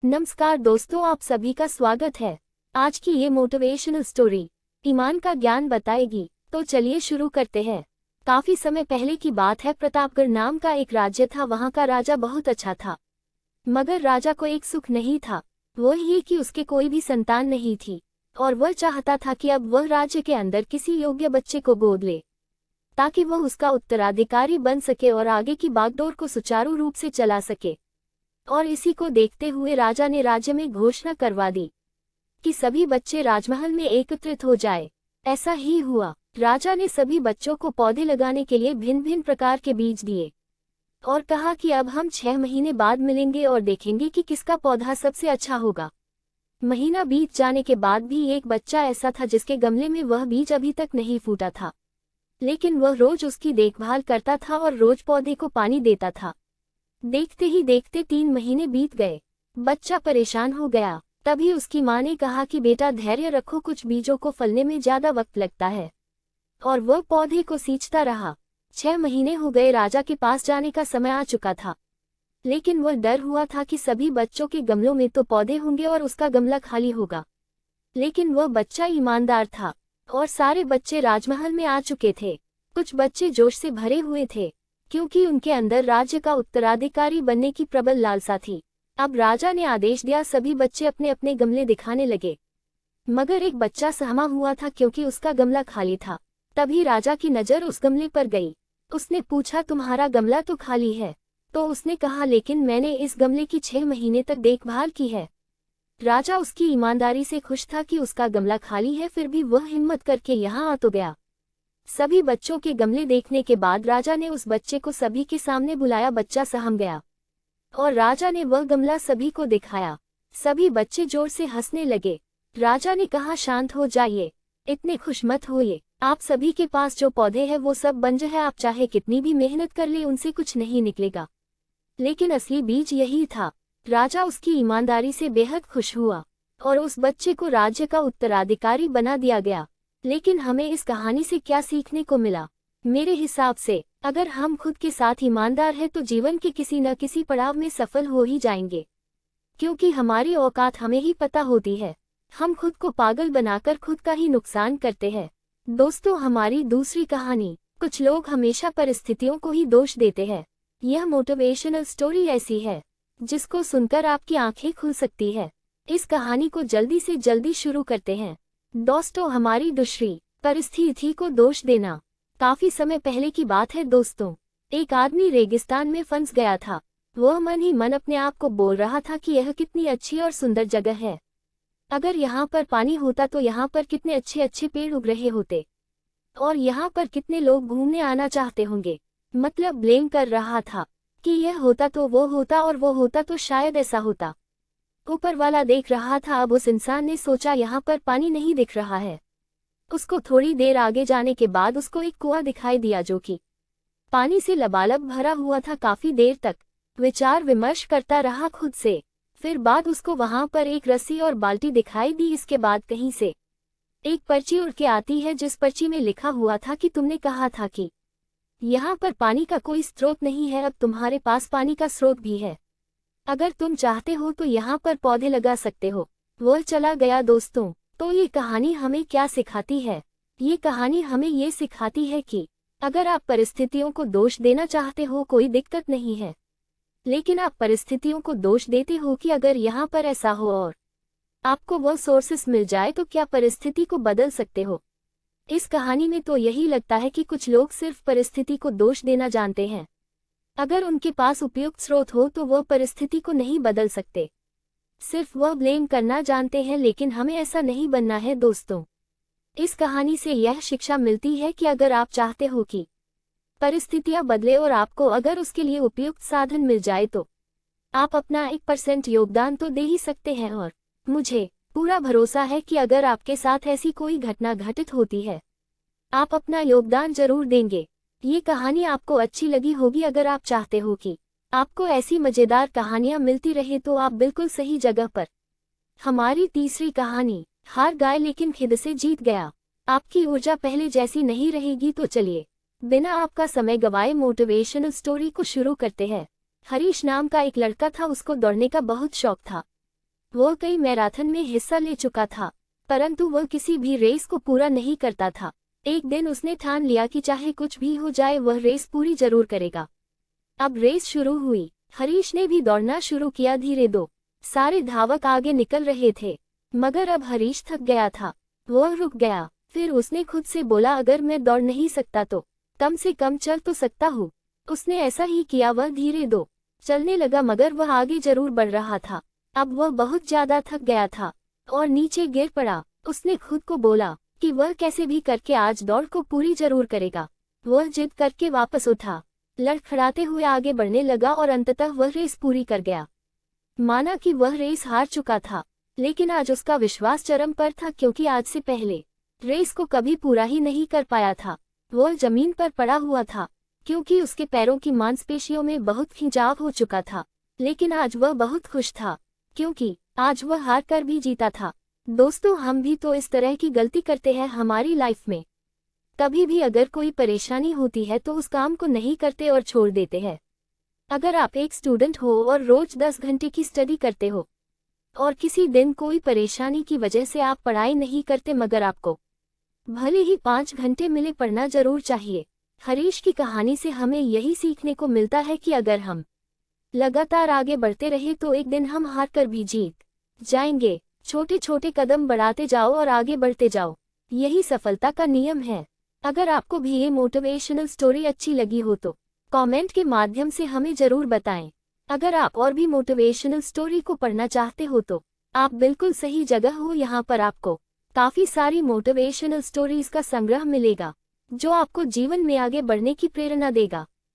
नमस्कार दोस्तों, आप सभी का स्वागत है। आज की ये मोटिवेशनल स्टोरी ईमान का ज्ञान बताएगी। तो चलिए शुरू करते हैं। काफी समय पहले की बात है। प्रतापगढ़ नाम का एक राज्य था। वहाँ का राजा बहुत अच्छा था, मगर राजा को एक सुख नहीं था। वो ये कि उसके कोई भी संतान नहीं थी और वह चाहता था कि अब वह राज्य के अंदर किसी योग्य बच्चे को गोद ले, ताकि वह उसका उत्तराधिकारी बन सके और आगे की बागडोर को सुचारू रूप से चला सके। और इसी को देखते हुए राजा ने राज्य में घोषणा करवा दी कि सभी बच्चे राजमहल में एकत्रित हो जाए। ऐसा ही हुआ। राजा ने सभी बच्चों को पौधे लगाने के लिए भिन्न भिन्न प्रकार के बीज दिए और कहा कि अब हम 6 महीने बाद मिलेंगे और देखेंगे कि किसका पौधा सबसे अच्छा होगा। महीना बीत जाने के बाद भी एक बच्चा ऐसा था जिसके गमले में वह बीज अभी तक नहीं फूटा था, लेकिन वह रोज उसकी देखभाल करता था और रोज पौधे को पानी देता था। देखते ही देखते 3 महीने बीत गए। बच्चा परेशान हो गया। तभी उसकी माँ ने कहा कि बेटा धैर्य रखो, कुछ बीजों को फलने में ज्यादा वक्त लगता है। और वह पौधे को सींचता रहा। 6 महीने हो गए। राजा के पास जाने का समय आ चुका था, लेकिन वह डर हुआ था कि सभी बच्चों के गमलों में तो पौधे होंगे और उसका गमला खाली होगा। लेकिन वह बच्चा ईमानदार था और सारे बच्चे राजमहल में आ चुके थे। कुछ बच्चे जोश से भरे हुए थे, क्योंकि उनके अंदर राज्य का उत्तराधिकारी बनने की प्रबल लालसा थी। अब राजा ने आदेश दिया, सभी बच्चे अपने अपने गमले दिखाने लगे। मगर एक बच्चा सहमा हुआ था क्योंकि उसका गमला खाली था। तभी राजा की नज़र उस गमले पर गई। उसने पूछा, तुम्हारा गमला तो खाली है? तो उसने कहा, लेकिन मैंने इस गमले की 6 महीने तक देखभाल की है। राजा उसकी ईमानदारी से खुश था कि उसका गमला खाली है, फिर भी वह हिम्मत करके यहाँ आ तो गया। सभी बच्चों के गमले देखने के बाद राजा ने उस बच्चे को सभी के सामने बुलाया। बच्चा सहम गया और राजा ने वह गमला सभी को दिखाया। सभी बच्चे जोर से हंसने लगे। राजा ने कहा, शांत हो जाइए, इतने खुश मत होइए। आप सभी के पास जो पौधे हैं वो सब बंजर है। आप चाहे कितनी भी मेहनत कर ले, उनसे कुछ नहीं निकलेगा। लेकिन असली बीज यही था। राजा उसकी ईमानदारी से बेहद खुश हुआ और उस बच्चे को राज्य का उत्तराधिकारी बना दिया गया। लेकिन हमें इस कहानी से क्या सीखने को मिला? मेरे हिसाब से अगर हम खुद के साथ ईमानदार हैं तो जीवन के किसी न किसी पड़ाव में सफल हो ही जाएंगे, क्योंकि हमारी औकात हमें ही पता होती है। हम खुद को पागल बनाकर खुद का ही नुकसान करते हैं। दोस्तों, हमारी दूसरी कहानी, कुछ लोग हमेशा परिस्थितियों को ही दोष देते हैं। यह मोटिवेशनल स्टोरी ऐसी है जिसको सुनकर आपकी आंखें खुल सकती है। इस कहानी को जल्दी से जल्दी शुरू करते हैं। दोस्तों, हमारी दूसरी, परिस्थिति को दोष देना। काफी समय पहले की बात है दोस्तों। एक आदमी रेगिस्तान में फंस गया था। वह मन ही मन अपने आप को बोल रहा था कि यह कितनी अच्छी और सुंदर जगह है। अगर यहाँ पर पानी होता तो यहाँ पर कितने अच्छे अच्छे पेड़ उग रहे होते और यहाँ पर कितने लोग घूमने आना चाहते होंगे। मतलब ब्लेम कर रहा था कि यह होता तो वो होता और वो होता तो शायद ऐसा होता। ऊपर वाला देख रहा था। अब उस इंसान ने सोचा, यहाँ पर पानी नहीं दिख रहा है। उसको थोड़ी देर आगे जाने के बाद उसको एक कुआं दिखाई दिया जो कि पानी से लबालब भरा हुआ था। काफी देर तक विचार विमर्श करता रहा खुद से। फिर बाद उसको वहां पर एक रस्सी और बाल्टी दिखाई दी। इसके बाद कहीं से एक पर्ची उड़ के आती है, जिस पर्ची में लिखा हुआ था कि तुमने कहा था कि यहाँ पर पानी का कोई स्रोत नहीं है, अब तुम्हारे पास पानी का स्रोत भी है। अगर तुम चाहते हो तो यहाँ पर पौधे लगा सकते हो। वह चला गया। दोस्तों, तो ये कहानी हमें क्या सिखाती है? ये कहानी हमें ये सिखाती है कि अगर आप परिस्थितियों को दोष देना चाहते हो कोई दिक्कत नहीं है, लेकिन आप परिस्थितियों को दोष देते हो कि अगर यहाँ पर ऐसा हो और आपको वह सोर्सेस मिल जाए तो क्या परिस्थिति को बदल सकते हो। इस कहानी में तो यही लगता है कि कुछ लोग सिर्फ परिस्थिति को दोष देना जानते हैं। अगर उनके पास उपयुक्त स्रोत हो तो वह परिस्थिति को नहीं बदल सकते, सिर्फ वह ब्लेम करना जानते हैं। लेकिन हमें ऐसा नहीं बनना है दोस्तों। इस कहानी से यह शिक्षा मिलती है कि अगर आप चाहते हो कि परिस्थितियां बदले और आपको अगर उसके लिए उपयुक्त साधन मिल जाए तो आप अपना 1% योगदान तो दे ही सकते हैं। और मुझे पूरा भरोसा है कि अगर आपके साथ ऐसी कोई घटना घटित होती है, आप अपना योगदान जरूर देंगे। ये कहानी आपको अच्छी लगी होगी। अगर आप चाहते हो कि आपको ऐसी मजेदार कहानियां मिलती रहे तो आप बिल्कुल सही जगह पर। हमारी तीसरी कहानी, हार गए लेकिन खुद से जीत गया। आपकी ऊर्जा पहले जैसी नहीं रहेगी तो चलिए बिना आपका समय गवाए मोटिवेशनल स्टोरी को शुरू करते हैं। हरीश नाम का एक लड़का था। उसको दौड़ने का बहुत शौक था। वह कई मैराथन में हिस्सा ले चुका था, परंतु वह किसी भी रेस को पूरा नहीं करता था। एक दिन उसने ठान लिया कि चाहे कुछ भी हो जाए वह रेस पूरी जरूर करेगा। अब रेस शुरू हुई। हरीश ने भी दौड़ना शुरू किया। धीरे दो सारे धावक आगे निकल रहे थे, मगर अब हरीश थक गया था। वह रुक गया। फिर उसने खुद से बोला, अगर मैं दौड़ नहीं सकता तो कम से कम चल तो सकता हूँ। उसने ऐसा ही किया। वह धीरे दो चलने लगा, मगर वह आगे जरूर बढ़ रहा था। अब वह बहुत ज्यादा थक गया था और नीचे गिर पड़ा। उसने खुद को बोला कि वह कैसे भी करके आज दौड़ को पूरी जरूर करेगा। वह जिद करके वापस उठा, लड़खड़ाते हुए आगे बढ़ने लगा और अंततः वह रेस पूरी कर गया। माना कि वह रेस हार चुका था, लेकिन आज उसका विश्वास चरम पर था, क्योंकि आज से पहले रेस को कभी पूरा ही नहीं कर पाया था। वह जमीन पर पड़ा हुआ था, क्योंकि उसके पैरों की मांसपेशियों में बहुत खिंचाव हो चुका था। लेकिन आज वह बहुत खुश था, क्योंकि आज वह हार कर भी जीता था। दोस्तों, हम भी तो इस तरह की गलती करते हैं हमारी लाइफ में। कभी भी अगर कोई परेशानी होती है तो उस काम को नहीं करते और छोड़ देते हैं। अगर आप एक स्टूडेंट हो और रोज 10 घंटे की स्टडी करते हो और किसी दिन कोई परेशानी की वजह से आप पढ़ाई नहीं करते, मगर आपको भले ही 5 घंटे मिले, पढ़ना जरूर चाहिए। हरीश की कहानी से हमें यही सीखने को मिलता है कि अगर हम लगातार आगे बढ़ते रहे तो एक दिन हम हार कर भी जीत जाएंगे। छोटे छोटे कदम बढ़ाते जाओ और आगे बढ़ते जाओ, यही सफलता का नियम है। अगर आपको भी ये मोटिवेशनल स्टोरी अच्छी लगी हो तो कमेंट के माध्यम से हमें जरूर बताएं। अगर आप और भी मोटिवेशनल स्टोरी को पढ़ना चाहते हो तो आप बिल्कुल सही जगह हो। यहाँ पर आपको काफी सारी मोटिवेशनल स्टोरीज का संग्रह मिलेगा, जो आपको जीवन में आगे बढ़ने की प्रेरणा देगा।